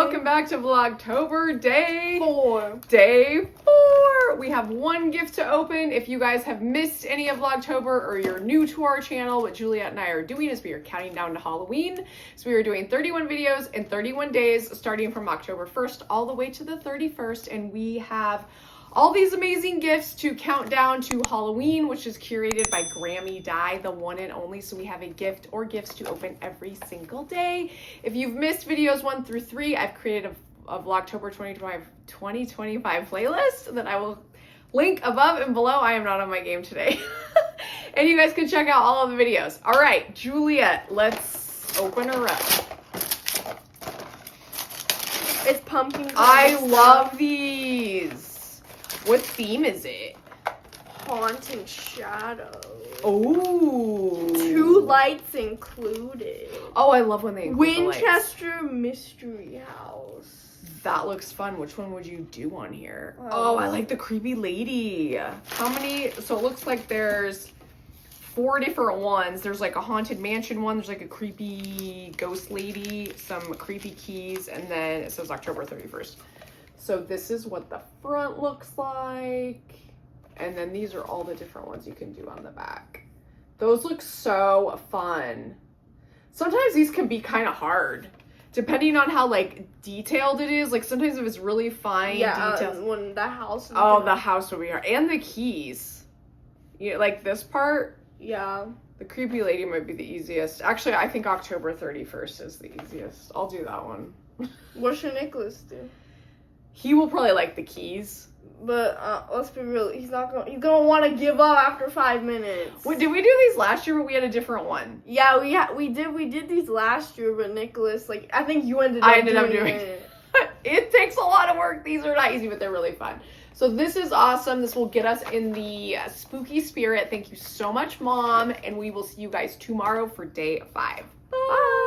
welcome back to Vlogtober Day 4. Day 4. We have one gift to open. If you guys have missed any of Vlogtober or you're new to our channel, what Juliet and I are doing is we are counting down to Halloween. So we are doing 31 videos in 31 days, starting from October 1st all the way to the 31st. And we have all these amazing gifts to count down to Halloween, which is curated by Grammi Dye, the one and only. So we have a gift or gifts to open every single day. If you've missed videos 1 through 3, I've created a Vlogtober 2025 playlist that I will link above and below. I am not on my game today. And you guys can check out all of the videos. All right, Juliet, let's open her up. It's pumpkin. I love these. What theme is it? Haunting shadow. Oh. 2 lights included. Oh, I love when they include the lights. Winchester Mystery House. That looks fun. Which one would you do on here? Oh, I like the creepy lady. How many? So it looks like there's 4 different ones. There's like a haunted mansion one. There's like a creepy ghost lady, some creepy keys, and then it says October 31st. So this is what the front looks like. And then these are all the different ones you can do on the back. Those look so fun. Sometimes these can be kind of hard, depending on how like detailed it is. Like sometimes if it's really fine details. When the house. Oh, the house would be hard. And the keys. You know, like this part. Yeah. The creepy lady might be the easiest. Actually, I think October 31st is the easiest. I'll do that one. What should Nicholas do? He will probably like the keys. But let's be real, he's gonna want to give up after 5 minutes. Wait, did we do these last year, but we had a different one? Yeah, we did these last year, but Nicholas, like, I think you ended up doing it. It takes a lot of work. These are not easy, but they're really fun. So this is awesome. This will get us in the spooky spirit. Thank you so much, Mom, and we will see you guys tomorrow for day 5. Bye.